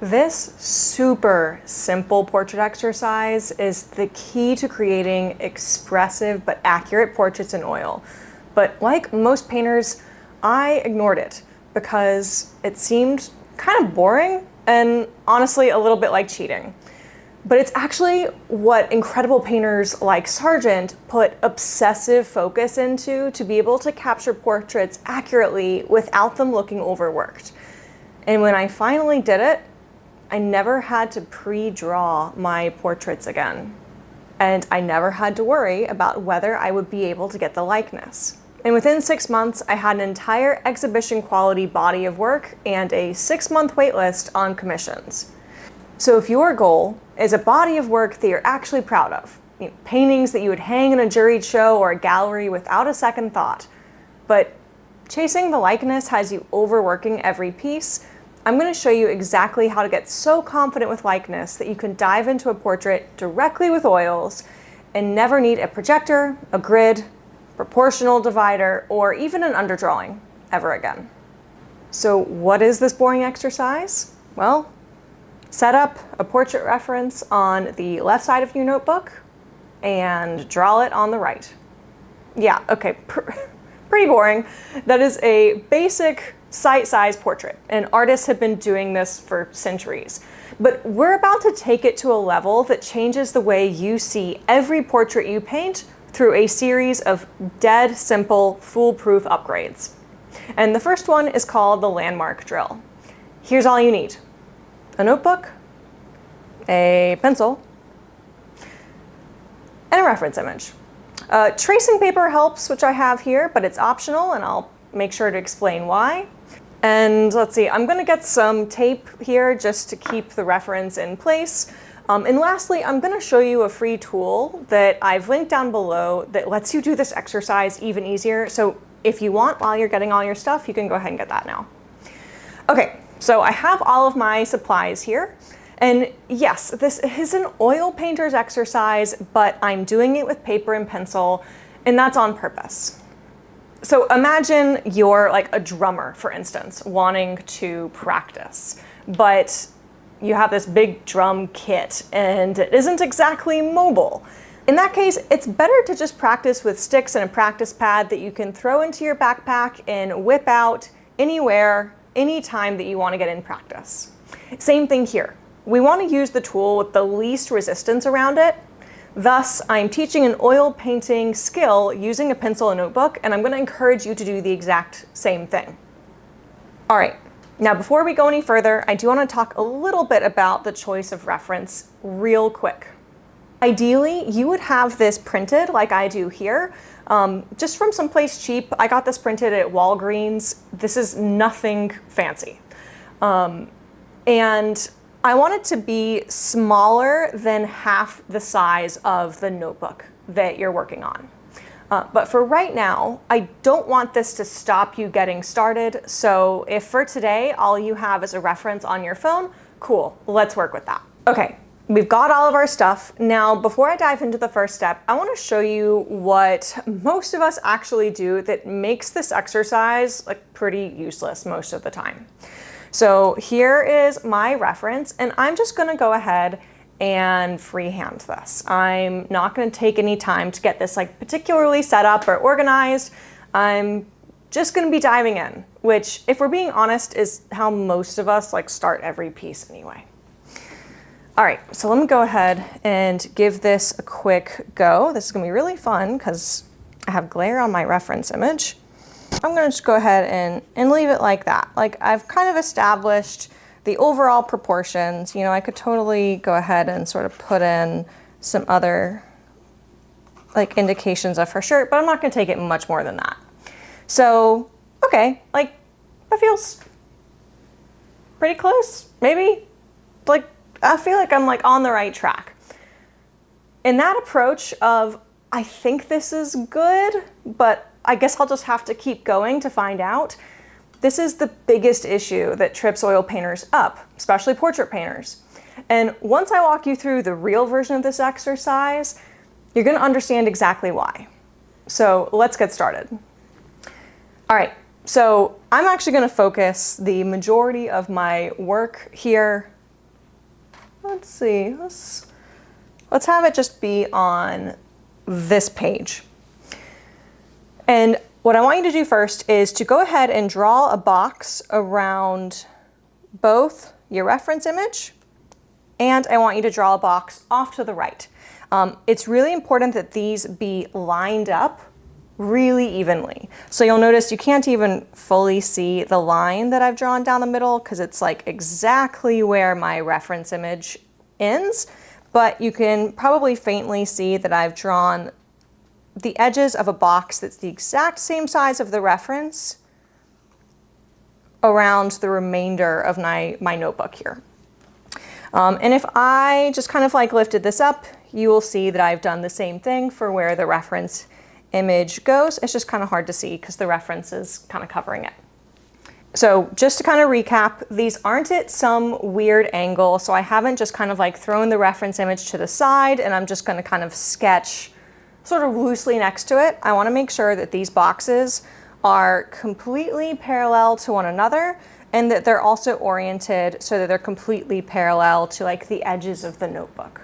This super simple portrait exercise is the key to creating expressive but accurate portraits in oil. But like most painters, I ignored it because it seemed kind of boring and honestly a little bit like cheating. But it's actually what incredible painters like Sargent put obsessive focus into to be able to capture portraits accurately without them looking overworked. And when I finally did it, I never had to pre-draw my portraits again. And I never had to worry about whether I would be able to get the likeness. And within 6 months, I had an entire exhibition quality body of work and a 6-month waitlist on commissions. So if your goal is a body of work that you're actually proud of, paintings that you would hang in a juried show or a gallery without a second thought, but chasing the likeness has you overworking every piece, I'm going to show you exactly how to get so confident with likeness that you can dive into a portrait directly with oils and never need a projector, a grid, proportional divider, or even an underdrawing ever again. So what is this boring exercise? Well, set up a portrait reference on the left side of your notebook and draw it on the right. Yeah, okay, pretty boring. That is a basic sight-size portrait, and artists have been doing this for centuries. But we're about to take it to a level that changes the way you see every portrait you paint through a series of dead simple, foolproof upgrades. And the first one is called the landmark drill. Here's all you need: a notebook, a pencil, and a reference image. Tracing paper helps, which I have here, but it's optional, and I'll make sure to explain why. And let's see, I'm gonna get some tape here just to keep the reference in place. And lastly, I'm gonna show you a free tool that I've linked down below that lets you do this exercise even easier. So if you want, while you're getting all your stuff, you can go ahead and get that now. Okay, so I have all of my supplies here. And yes, this is an oil painter's exercise, but I'm doing it with paper and pencil, and that's on purpose. So imagine you're like a drummer, for instance, wanting to practice, but you have this big drum kit and it isn't exactly mobile. In that case, it's better to just practice with sticks and a practice pad that you can throw into your backpack and whip out anywhere, anytime that you want to get in practice. Same thing here. We want to use the tool with the least resistance around it. Thus, I'm teaching an oil painting skill using a pencil and notebook, and I'm going to encourage you to do the exact same thing. All right, now before we go any further, I do want to talk a little bit about the choice of reference real quick. Ideally, you would have this printed like I do here, just from someplace cheap. I got this printed at Walgreens. This is nothing fancy. And I want it to be smaller than half the size of the notebook that you're working on. But for right now, I don't want this to stop you getting started. So if for today, all you have is a reference on your phone, cool, let's work with that. Okay, we've got all of our stuff. Now, before I dive into the first step, I want to show you what most of us actually do that makes this exercise like pretty useless most of the time. So here is my reference, and I'm just gonna go ahead and freehand this. I'm not gonna take any time to get this like particularly set up or organized. I'm just gonna be diving in, which, if we're being honest, is how most of us like start every piece anyway. All right, so let me go ahead and give this a quick go. This is gonna be really fun because I have glare on my reference image. I'm gonna just go ahead and leave it like that. Like, I've kind of established the overall proportions. You know, I could totally go ahead and sort of put in some other like indications of her shirt, but I'm not gonna take it much more than that. So, okay, like that feels pretty close, maybe. Like, I feel like I'm like on the right track. In that approach of, I think this is good, but I guess I'll just have to keep going to find out. This is the biggest issue that trips oil painters up, especially portrait painters. And once I walk you through the real version of this exercise, you're gonna understand exactly why. So let's get started. All right, so I'm actually gonna focus the majority of my work here let's see, let's have it just be on this page. And what I want you to do first is to go ahead and draw a box around both your reference image, and I want you to draw a box off to the right. It's really important that these be lined up really evenly. So you'll notice you can't even fully see the line that I've drawn down the middle because it's like exactly where my reference image ends, but you can probably faintly see that I've drawn the edges of a box that's the exact same size of the reference around the remainder of my notebook here. And if I just kind of like lifted this up, you will see that I've done the same thing for where the reference image goes. It's just kind of hard to see because the reference is kind of covering it. So just to kind of recap, these aren't at some weird angle, so I haven't just kind of like thrown the reference image to the side and I'm just going to kind of sketch sort of loosely next to it. I want to make sure that these boxes are completely parallel to one another and that they're also oriented so that they're completely parallel to like the edges of the notebook.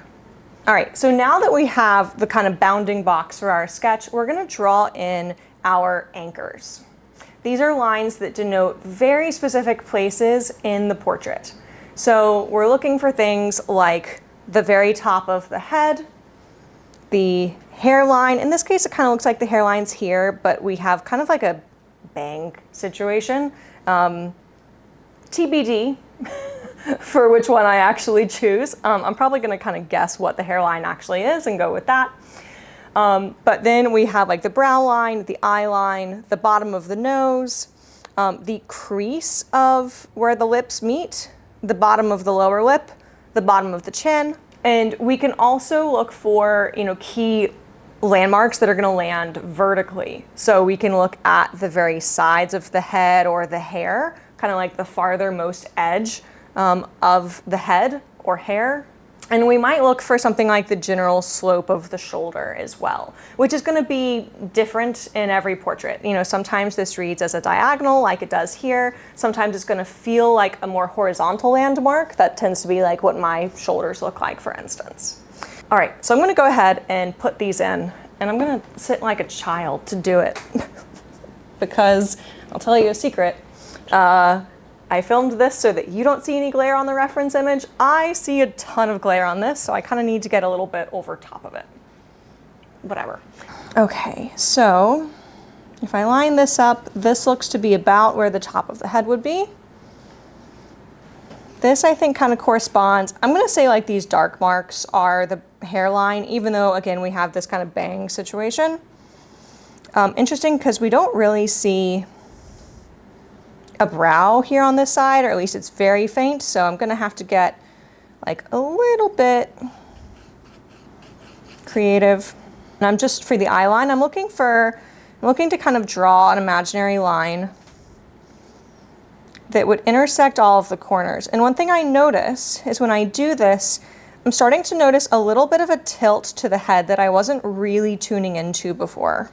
All right, so now that we have the kind of bounding box for our sketch, we're going to draw in our anchors. These are lines that denote very specific places in the portrait. So we're looking for things like the very top of the head, the hairline. In this case, it kind of looks like the hairline's here, but we have kind of like a bang situation. TBD for which one I actually choose. I'm probably going to kind of guess what the hairline actually is and go with that. But then we have like the brow line, the eye line, the bottom of the nose, the crease of where the lips meet, the bottom of the lower lip, the bottom of the chin. And we can also look for, key landmarks that are going to land vertically. So we can look at the very sides of the head or the hair, kind of like the farthermost edge of the head or hair. And we might look for something like the general slope of the shoulder as well, which is going to be different in every portrait. Sometimes this reads as a diagonal like it does here. Sometimes it's going to feel like a more horizontal landmark. That tends to be like what my shoulders look like, for instance. All right, so I'm going to go ahead and put these in, and I'm going to sit like a child to do it because I'll tell you a secret. I filmed this so that you don't see any glare on the reference image. I see a ton of glare on this, so I kind of need to get a little bit over top of it. Whatever. Okay, so if I line this up, this looks to be about where the top of the head would be. This, I think, kind of corresponds. I'm going to say like these dark marks are the hairline, even though, again, we have this kind of bang situation. Interesting because we don't really see a brow here on this side, or at least it's very faint, so I'm going to have to get like a little bit creative. And I'm just, for the eye line, I'm looking to kind of draw an imaginary line that would intersect all of the corners. And one thing I notice is when I do this, I'm starting to notice a little bit of a tilt to the head that I wasn't really tuning into before.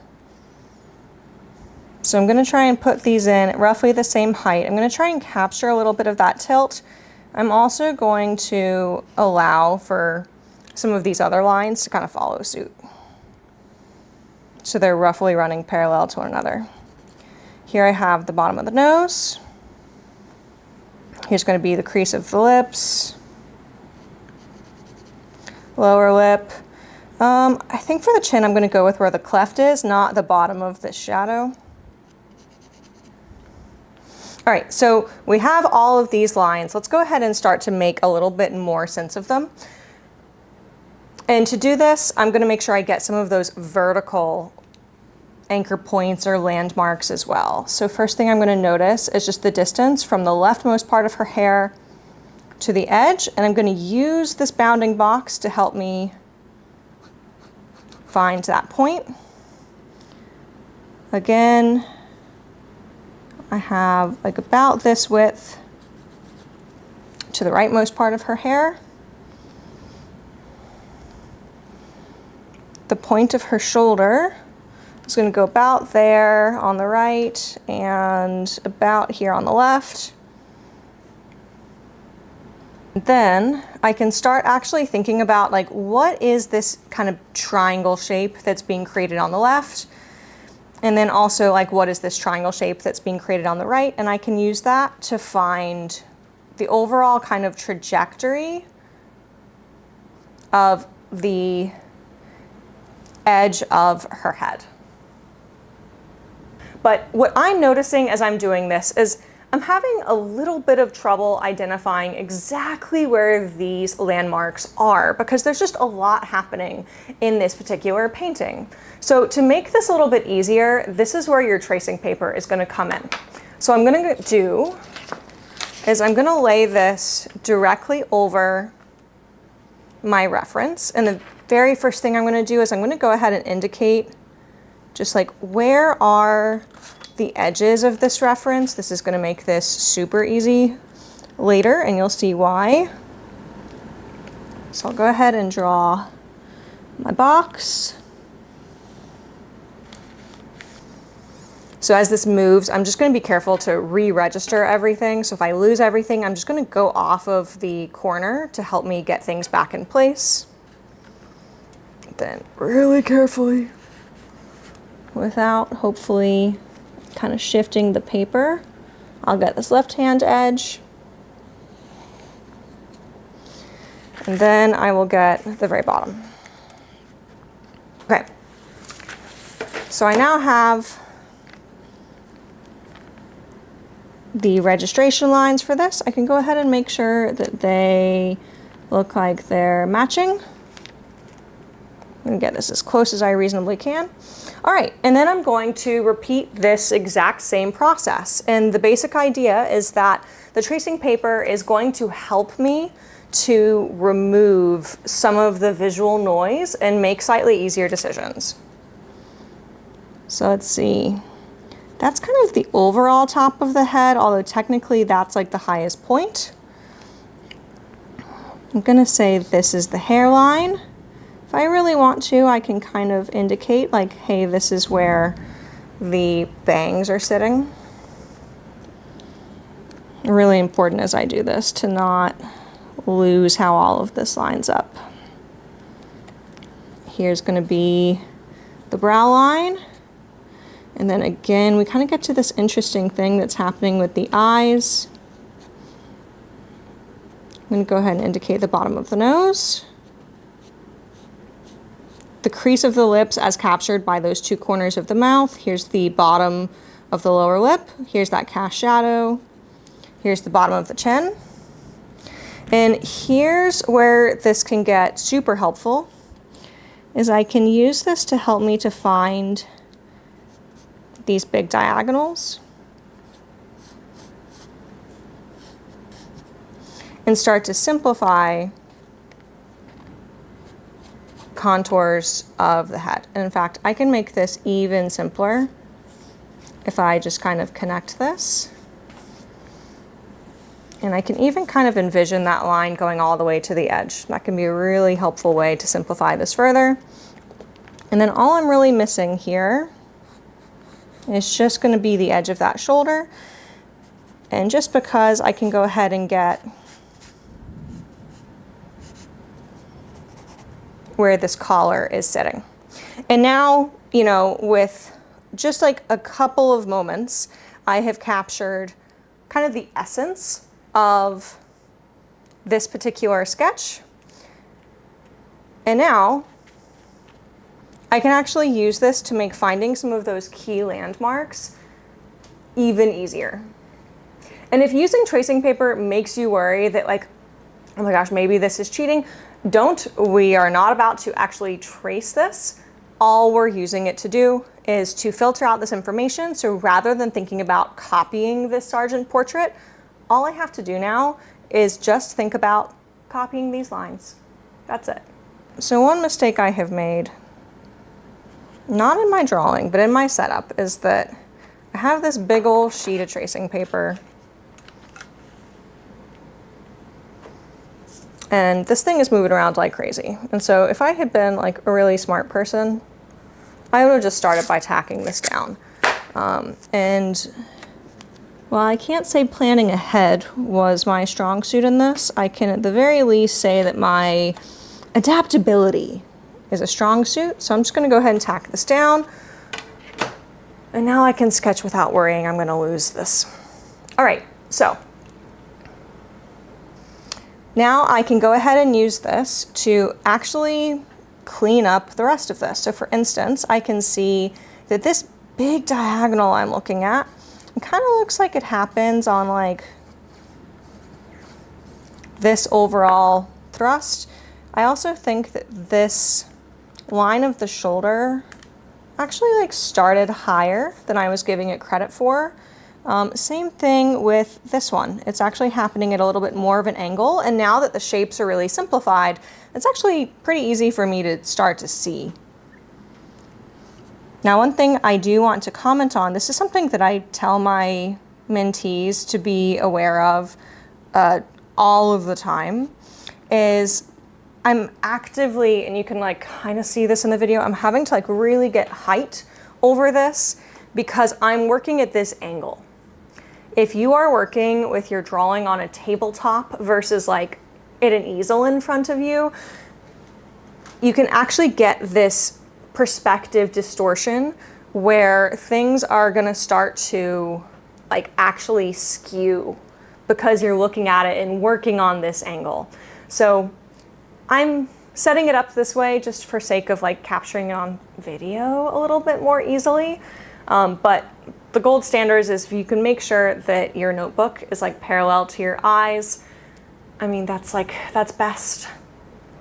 So I'm going to try and put these in at roughly the same height. I'm going to try and capture a little bit of that tilt. I'm also going to allow for some of these other lines to kind of follow suit. So they're roughly running parallel to one another. Here I have the bottom of the nose. Here's going to be the crease of the lips, lower lip. I think for the chin, I'm going to go with where the cleft is, not the bottom of this shadow. All right, so we have all of these lines. Let's go ahead and start to make a little bit more sense of them. And to do this, I'm going to make sure I get some of those vertical anchor points or landmarks as well. So first thing I'm going to notice is just the distance from the leftmost part of her hair to the edge, and I'm going to use this bounding box to help me find that point. Again, I have like about this width to the rightmost part of her hair. The point of her shoulder is going to go about there on the right and about here on the left. Then I can start actually thinking about like, what is this kind of triangle shape that's being created on the left? And then also like, what is this triangle shape that's being created on the right? And I can use that to find the overall kind of trajectory of the edge of her head. But what I'm noticing as I'm doing this is I'm having a little bit of trouble identifying exactly where these landmarks are because there's just a lot happening in this particular painting. So to make this a little bit easier, this is where your tracing paper is going to come in. So I'm going to do is I'm going to lay this directly over my reference. And the very first thing I'm going to do is I'm going to go ahead and indicate just like where are the edges of this reference. This is going to make this super easy later, and you'll see why. So I'll go ahead and draw my box. So as this moves, I'm just going to be careful to re-register everything. So if I lose everything, I'm just going to go off of the corner to help me get things back in place. Then really carefully, without hopefully kind of shifting the paper, I'll get this left-hand edge. And then I will get the very bottom. Okay. So I now have the registration lines for this. I can go ahead and make sure that they look like they're matching. I'm gonna get this as close as I reasonably can. All right, and then I'm going to repeat this exact same process. And the basic idea is that the tracing paper is going to help me to remove some of the visual noise and make slightly easier decisions. So let's see. That's kind of the overall top of the head, although technically that's like the highest point. I'm gonna say this is the hairline. If I really want to, I can kind of indicate like, hey, this is where the bangs are sitting. Really important as I do this to not lose how all of this lines up. Here's gonna be the brow line. And then again, we kind of get to this interesting thing that's happening with the eyes. I'm going to go ahead and indicate the bottom of the nose. The crease of the lips as captured by those two corners of the mouth. Here's the bottom of the lower lip. Here's that cast shadow. Here's the bottom of the chin. And here's where this can get super helpful, is I can use this to help me to find these big diagonals and start to simplify contours of the head. And in fact, I can make this even simpler if I just kind of connect this. And I can even kind of envision that line going all the way to the edge. That can be a really helpful way to simplify this further. And then all I'm really missing here is just going to be the edge of that shoulder. And just because I can go ahead and get where this collar is sitting. And now, you know, with just like a couple of moments, I have captured kind of the essence of this particular sketch. And now I can actually use this to make finding some of those key landmarks even easier. And if using tracing paper makes you worry that like, oh my gosh, maybe this is cheating, don't. We are not about to actually trace this. All we're using it to do is to filter out this information. So rather than thinking about copying this Sargent portrait, all I have to do now is just think about copying these lines. That's it. So one mistake I have made, not in my drawing, but in my setup, is that I have this big old sheet of tracing paper. And this thing is moving around like crazy. And so if I had been like a really smart person, I would have just started by tacking this down. And While I can't say planning ahead was my strong suit in this, I can at the very least say that my adaptability is a strong suit. So I'm just gonna go ahead and tack this down. And now I can sketch without worrying I'm gonna lose this. All right, so now I can go ahead and use this to actually clean up the rest of this. So for instance, I can see that this big diagonal I'm looking at, it kind of looks like it happens on like this overall thrust. I also think that this line of the shoulder actually like started higher than I was giving it credit for. Same thing with this one. It's actually happening at a little bit more of an angle, and now that the shapes are really simplified, it's actually pretty easy for me to start to see. Now, one thing I do want to comment on, this is something that I tell my mentees to be aware of all of the time, is I'm actively, and you can like kind of see this in the video, I'm having to like really get height over this because I'm working at this angle. If you are working with your drawing on a tabletop versus like at an easel in front of you, you can actually get this perspective distortion where things are gonna start to like actually skew because you're looking at it and working on this angle. So I'm setting it up this way just for sake of like capturing it on video a little bit more easily. But the gold standard is if you can make sure that your notebook is like parallel to your eyes, I mean, that's best.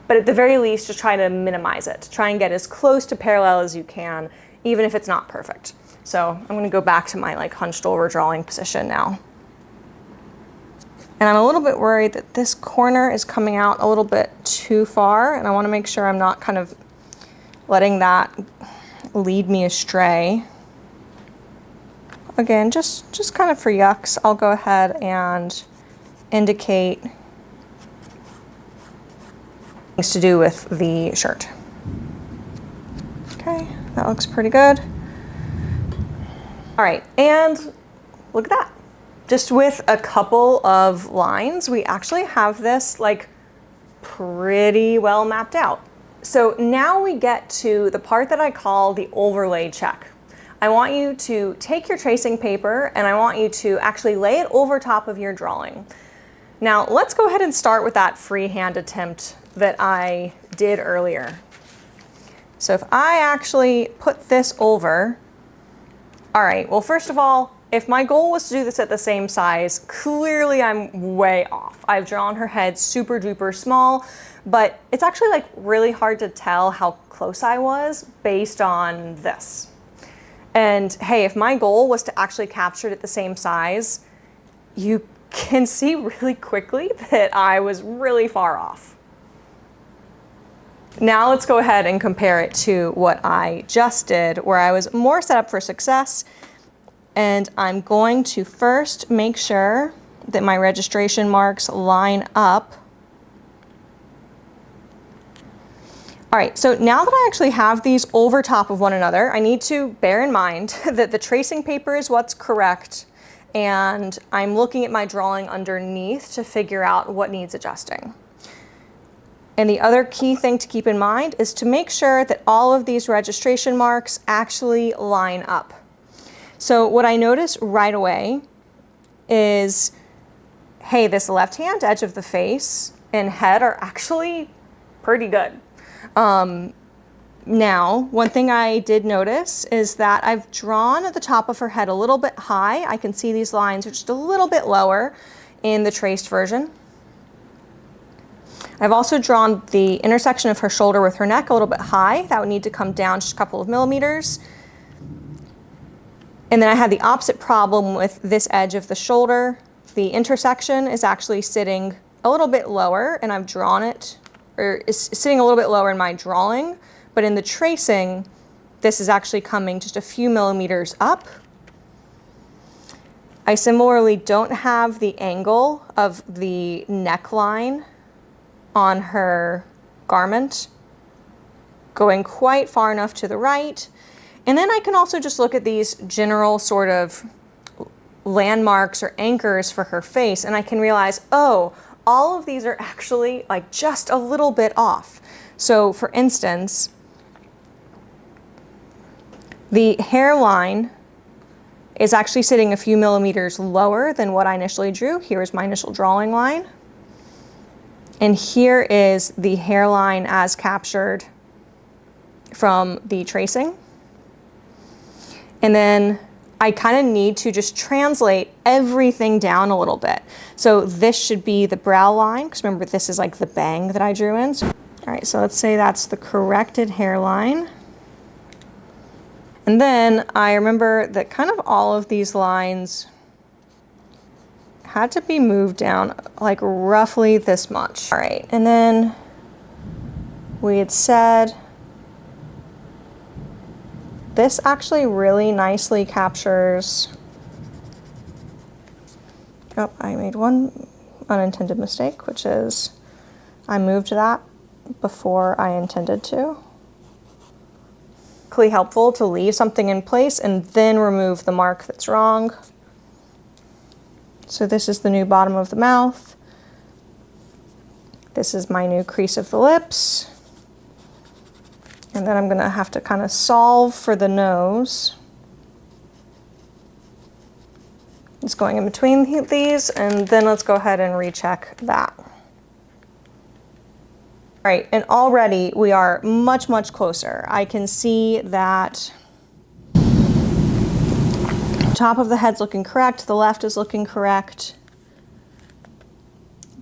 But at the very least, just try to minimize it. Try and get as close to parallel as you can, even if it's not perfect. So I'm gonna go back to my like hunched over drawing position now. And I'm a little bit worried that this corner is coming out a little bit too far, and I wanna make sure I'm not kind of letting that lead me astray. Again, just kind of for yucks, I'll go ahead and indicate things to do with the shirt. Okay, that looks pretty good. All right, and look at that. Just with a couple of lines, we actually have this like pretty well mapped out. So now we get to the part that I call the overlay check. I want you to take your tracing paper and I want you to actually lay it over top of your drawing. Now let's go ahead and start with that freehand attempt that I did earlier. So if I actually put this over, all right, well, first of all, if my goal was to do this at the same size, clearly I'm way off. I've drawn her head super duper small, but it's actually like really hard to tell how close I was based on this. And hey, if my goal was to actually capture it at the same size, you can see really quickly that I was really far off. Now let's go ahead and compare it to what I just did, where I was more set up for success. And I'm going to first make sure that my registration marks line up. All right, so now that I actually have these over top of one another, I need to bear in mind that the tracing paper is what's correct, and I'm looking at my drawing underneath to figure out what needs adjusting. And the other key thing to keep in mind is to make sure that all of these registration marks actually line up. So what I notice right away is, hey, this left-hand edge of the face and head are actually pretty good. Now, one thing I did notice is that I've drawn at the top of her head a little bit high. I can see these lines are just a little bit lower in the traced version. I've also drawn the intersection of her shoulder with her neck a little bit high. That would need to come down just a couple of millimeters. And then I had the opposite problem with this edge of the shoulder. The intersection is actually sitting a little bit lower, and I've drawn it, or is sitting a little bit lower in my drawing, but in the tracing, this is actually coming just a few millimeters up. I similarly don't have the angle of the neckline on her garment going quite far enough to the right. And then I can also just look at these general sort of landmarks or anchors for her face, and I can realize, oh, all of these are actually like just a little bit off. So for instance, the hairline is actually sitting a few millimeters lower than what I initially drew. Here's my initial drawing line. And here is the hairline as captured from the tracing. And then I kind of need to just translate everything down a little bit. So this should be the brow line, because remember this is like the bang that I drew in. So, all right, so let's say that's the corrected hairline. And then I remember that kind of all of these lines had to be moved down like roughly this much. All right, and then we had said this actually really nicely captures, oh, I made one unintended mistake, which is I moved that before I intended to. Helpful to leave something in place and then remove the mark that's wrong. So this is the new bottom of the mouth. This is my new crease of the lips. And then I'm gonna have to kind of solve for the nose. It's going in between these, and then let's go ahead and recheck that. All right, and already we are much, much closer. I can see that top of the head's looking correct, the left is looking correct.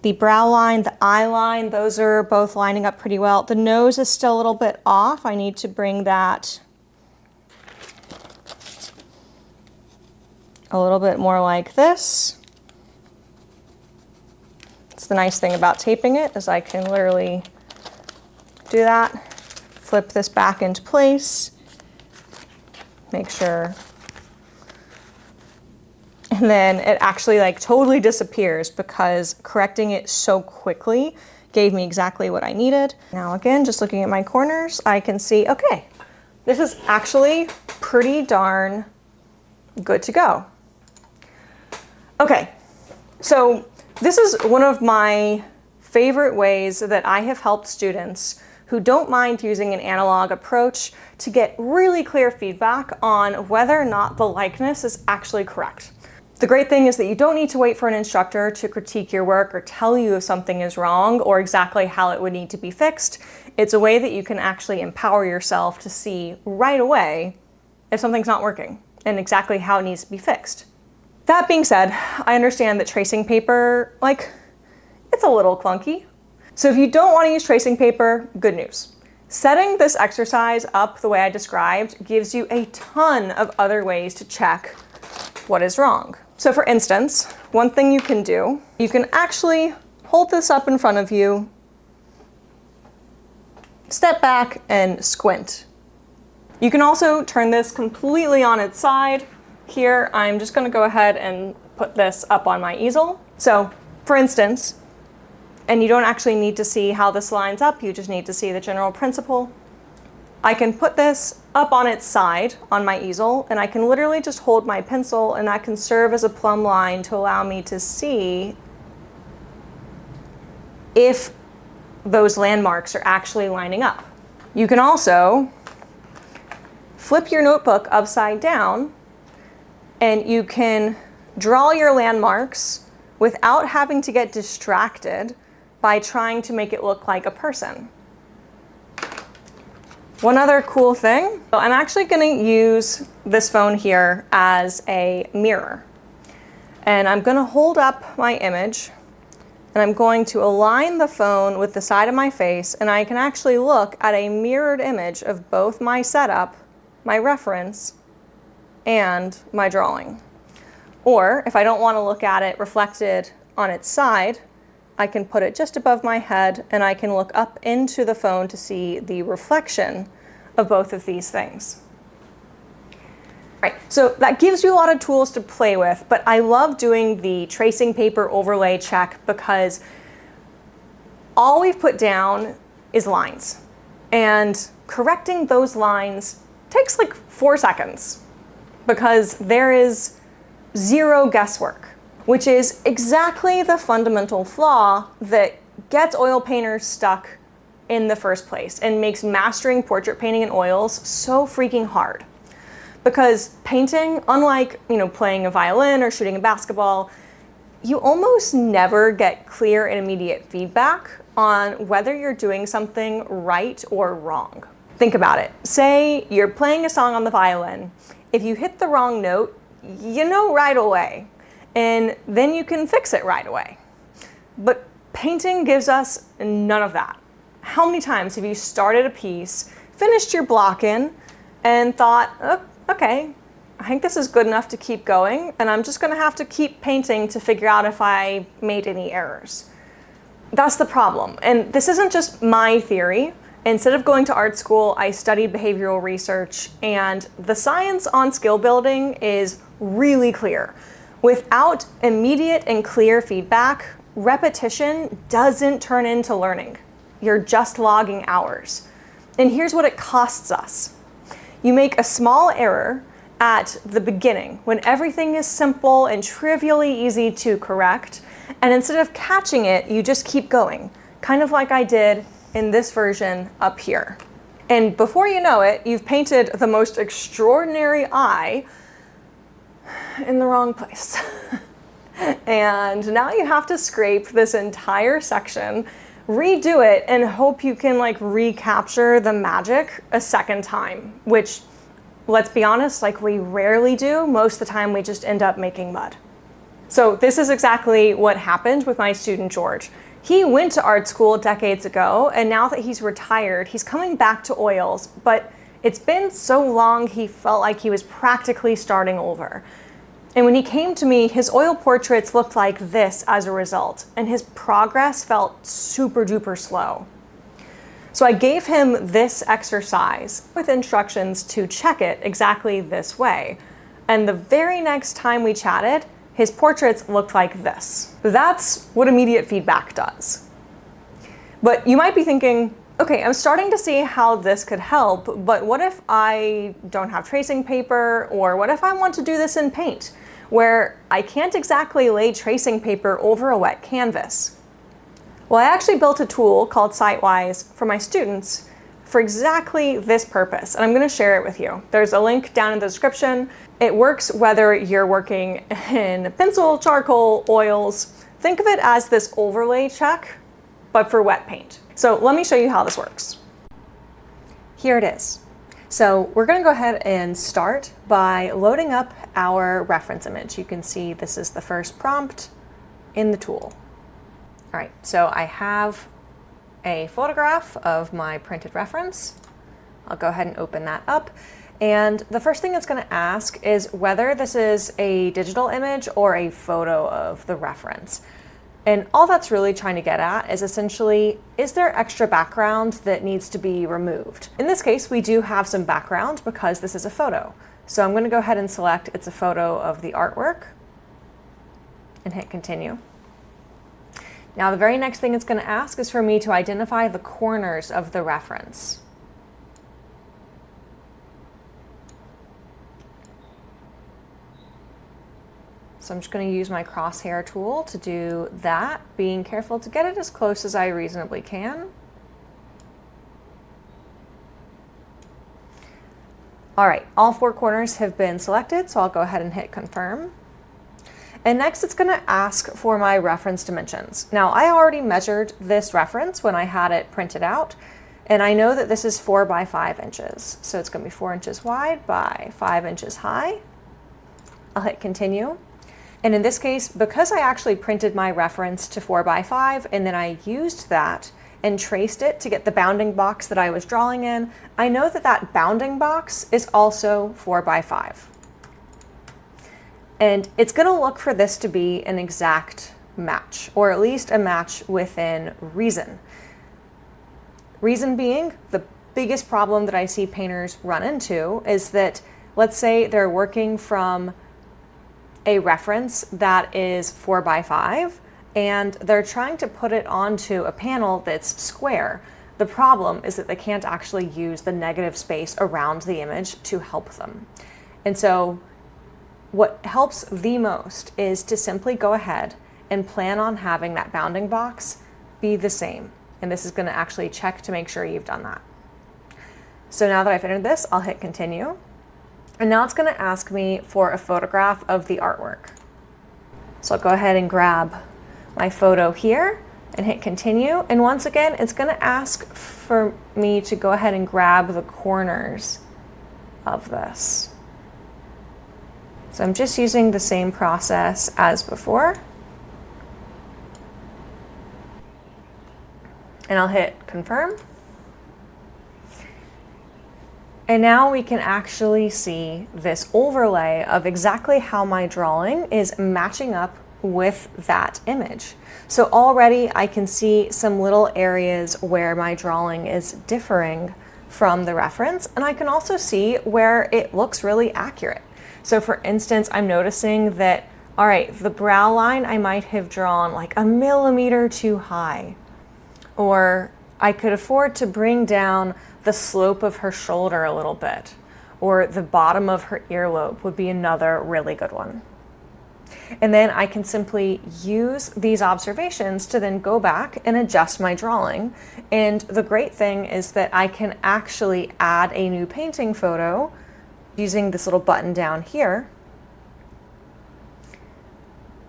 The brow line, the eye line, those are both lining up pretty well. The nose is still a little bit off. I need to bring that a little bit more like this. It's the nice thing about taping it, is I can literally do that, flip this back into place, make sure, and then it actually like totally disappears because correcting it so quickly gave me exactly what I needed. Now again, just looking at my corners, I can see, okay, this is actually pretty darn good to go. Okay, so this is one of my favorite ways that I have helped students who don't mind using an analog approach to get really clear feedback on whether or not the likeness is actually correct. The great thing is that you don't need to wait for an instructor to critique your work or tell you if something is wrong or exactly how it would need to be fixed. It's a way that you can actually empower yourself to see right away if something's not working and exactly how it needs to be fixed. That being said, I understand that tracing paper, it's a little clunky. So if you don't want to use tracing paper, good news. Setting this exercise up the way I described gives you a ton of other ways to check what is wrong. So for instance, one thing you can do, you can actually hold this up in front of you, step back and squint. You can also turn this completely on its side. Here, I'm just going to go ahead and put this up on my easel. So for instance, and you don't actually need to see how this lines up, you just need to see the general principle. I can put this up on its side on my easel, and I can literally just hold my pencil, and that can serve as a plumb line to allow me to see if those landmarks are actually lining up. You can also flip your notebook upside down, and you can draw your landmarks without having to get distracted by trying to make it look like a person. One other cool thing, so I'm actually going to use this phone here as a mirror. And I'm going to hold up my image, and I'm going to align the phone with the side of my face, and I can actually look at a mirrored image of both my setup, my reference, and my drawing. Or if I don't want to look at it reflected on its side, I can put it just above my head, and I can look up into the phone to see the reflection of both of these things. Right, so that gives you a lot of tools to play with, but I love doing the tracing paper overlay check because all we've put down is lines, and correcting those lines takes like 4 seconds because there is zero guesswork, which is exactly the fundamental flaw that gets oil painters stuck in the first place and makes mastering portrait painting in oils so freaking hard. Because painting, unlike, playing a violin or shooting a basketball, you almost never get clear and immediate feedback on whether you're doing something right or wrong. Think about it. Say you're playing a song on the violin. If you hit the wrong note, you know right away, and then you can fix it right away. But painting gives us none of that. How many times have you started a piece, finished your block in, and thought, oh, okay, I think this is good enough to keep going, and I'm just gonna have to keep painting to figure out if I made any errors. That's the problem. And this isn't just my theory. Instead of going to art school, I studied behavioral research, and the science on skill building is really clear. Without immediate and clear feedback, repetition doesn't turn into learning. You're just logging hours. And here's what it costs us. You make a small error at the beginning when everything is simple and trivially easy to correct, and instead of catching it, you just keep going, kind of like I did in this version up here. And before you know it, you've painted the most extraordinary eye in the wrong place. And now you have to scrape this entire section, redo it, and hope you can recapture the magic a second time, which, let's be honest, we rarely do. Most of the time we just end up making mud. So this is exactly what happened with my student George. He went to art school decades ago, and now that he's retired, he's coming back to oils, but it's been so long he felt like he was practically starting over. And when he came to me, his oil portraits looked like this as a result, and his progress felt super duper slow. So I gave him this exercise with instructions to check it exactly this way. And the very next time we chatted, his portraits looked like this. That's what immediate feedback does. But you might be thinking, okay, I'm starting to see how this could help, but what if I don't have tracing paper, or what if I want to do this in paint, where I can't exactly lay tracing paper over a wet canvas? Well, I actually built a tool called Sitewise for my students for exactly this purpose, and I'm going to share it with you. There's a link down in the description. It works whether you're working in pencil, charcoal, oils. Think of it as this overlay check, but for wet paint. So let me show you how this works. Here it is. So we're going to go ahead and start by loading up our reference image. You can see this is the first prompt in the tool. All right, so I have a photograph of my printed reference. I'll go ahead and open that up. And the first thing it's going to ask is whether this is a digital image or a photo of the reference. And all that's really trying to get at is essentially, is there extra background that needs to be removed? In this case, we do have some background because this is a photo. So I'm going to go ahead and select it's a photo of the artwork and hit continue. Now the very next thing it's going to ask is for me to identify the corners of the reference. So I'm just going to use my crosshair tool to do that, being careful to get it as close as I reasonably can. All right, all four corners have been selected, so I'll go ahead and hit confirm. And next it's going to ask for my reference dimensions. Now I already measured this reference when I had it printed out, and I know that this is 4 by 5 inches. So it's going to be 4 inches wide by 5 inches high. I'll hit continue. And in this case, because I actually printed my reference to 4 by 5 and then I used that and traced it to get the bounding box that I was drawing in, I know that that bounding box is also 4 by 5. And it's going to look for this to be an exact match, or at least a match within reason. Reason being, the biggest problem that I see painters run into is that, let's say they're working from a reference that is 4 by 5 and they're trying to put it onto a panel that's square. The problem is that they can't actually use the negative space around the image to help them. And so what helps the most is to simply go ahead and plan on having that bounding box be the same. And this is going to actually check to make sure you've done that. So now that I've entered this, I'll hit continue. And now it's going to ask me for a photograph of the artwork. So I'll go ahead and grab my photo here and hit continue. And once again, it's going to ask for me to go ahead and grab the corners of this. So I'm just using the same process as before. And I'll hit confirm. And now we can actually see this overlay of exactly how my drawing is matching up with that image. So already I can see some little areas where my drawing is differing from the reference, and I can also see where it looks really accurate. So for instance, I'm noticing that, all right, the brow line I might have drawn like a millimeter too high, or I could afford to bring down the slope of her shoulder a little bit, or the bottom of her earlobe would be another really good one. And then I can simply use these observations to then go back and adjust my drawing. And the great thing is that I can actually add a new painting photo using this little button down here.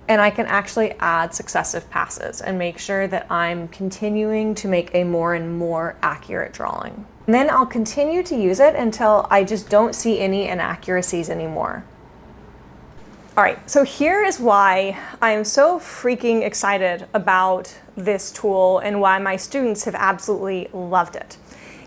And I can actually add successive passes and make sure that I'm continuing to make a more and more accurate drawing. And then I'll continue to use it until I just don't see any inaccuracies anymore. All right, so here is why I am so freaking excited about this tool and why my students have absolutely loved it.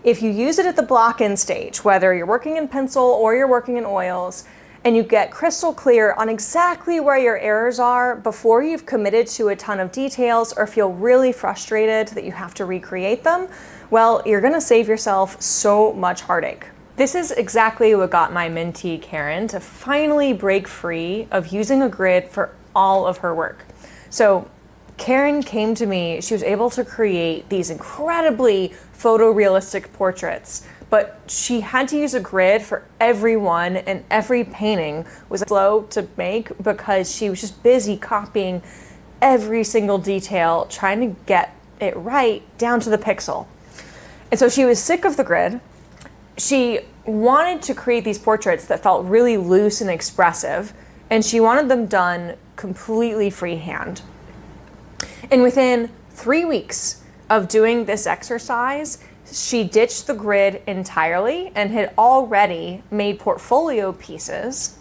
If you use it at the block-in stage, whether you're working in pencil or you're working in oils, and you get crystal clear on exactly where your errors are before you've committed to a ton of details or feel really frustrated that you have to recreate them, well, you're gonna save yourself so much heartache. This is exactly what got my mentee Karen to finally break free of using a grid for all of her work. So Karen came to me, she was able to create these incredibly photorealistic portraits, but she had to use a grid for every one, and every painting was slow to make because she was just busy copying every single detail, trying to get it right down to the pixel. And so she was sick of the grid. She wanted to create these portraits that felt really loose and expressive, and she wanted them done completely freehand. And within 3 weeks of doing this exercise, she ditched the grid entirely and had already made portfolio pieces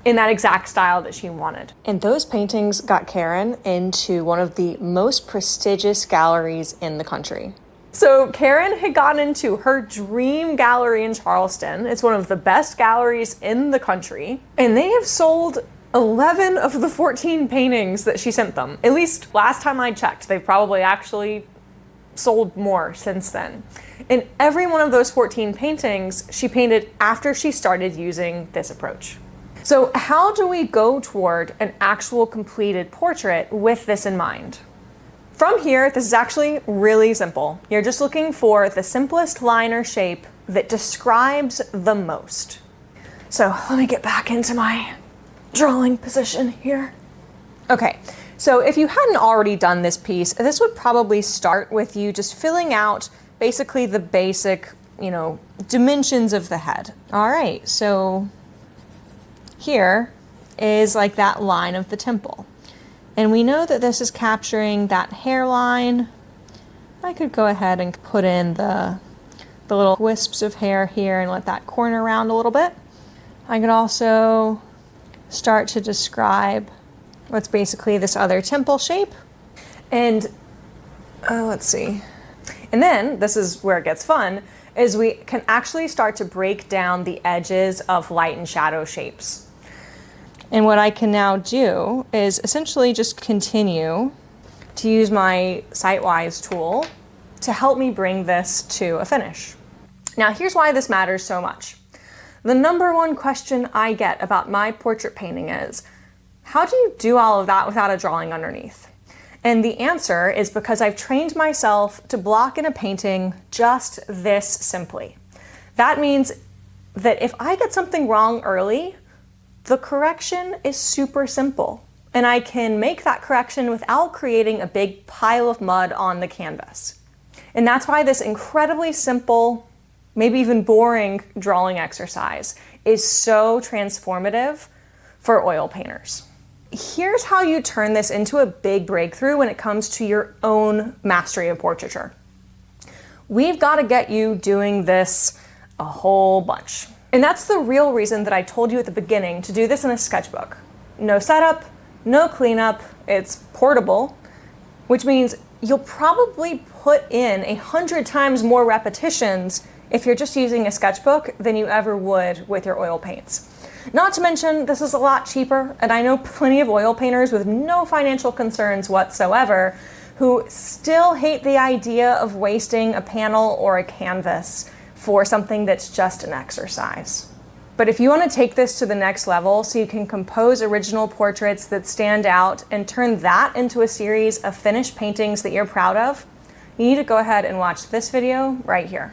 in that exact style that she wanted. And those paintings got Karen into one of the most prestigious galleries in the country. So Karen had gotten into her dream gallery in Charleston. It's one of the best galleries in the country, and they have sold 11 of the 14 paintings that she sent them. At least last time I checked, they've probably actually sold more since then. And every one of those 14 paintings she painted after she started using this approach. So how do we go toward an actual completed portrait with this in mind? From here, this is actually really simple. You're just looking for the simplest line or shape that describes the most. So let me get back into my drawing position here. Okay, so if you hadn't already done this piece, this would probably start with you just filling out basically the basic, dimensions of the head. All right, so here is like that line of the temple. And we know that this is capturing that hairline. I could go ahead and put in the little wisps of hair here and let that corner around a little bit. I could also start to describe what's basically this other temple shape. And let's see. And then, this is where it gets fun, is we can actually start to break down the edges of light and shadow shapes. And what I can now do is essentially just continue to use my Sitewise tool to help me bring this to a finish. Now, here's why this matters so much. The number one question I get about my portrait painting is, how do you do all of that without a drawing underneath? And the answer is because I've trained myself to block in a painting just this simply. That means that if I get something wrong early, The correction is super simple, and I can make that correction without creating a big pile of mud on the canvas. And that's why this incredibly simple, maybe even boring drawing exercise is so transformative for oil painters. Here's how you turn this into a big breakthrough when it comes to your own mastery of portraiture. We've got to get you doing this a whole bunch. And that's the real reason that I told you at the beginning to do this in a sketchbook. No setup, no cleanup, it's portable, which means you'll probably put in 100 times more repetitions if you're just using a sketchbook than you ever would with your oil paints. Not to mention, this is a lot cheaper, and I know plenty of oil painters with no financial concerns whatsoever who still hate the idea of wasting a panel or a canvas for something that's just an exercise. But if you want to take this to the next level so you can compose original portraits that stand out and turn that into a series of finished paintings that you're proud of, you need to go ahead and watch this video right here.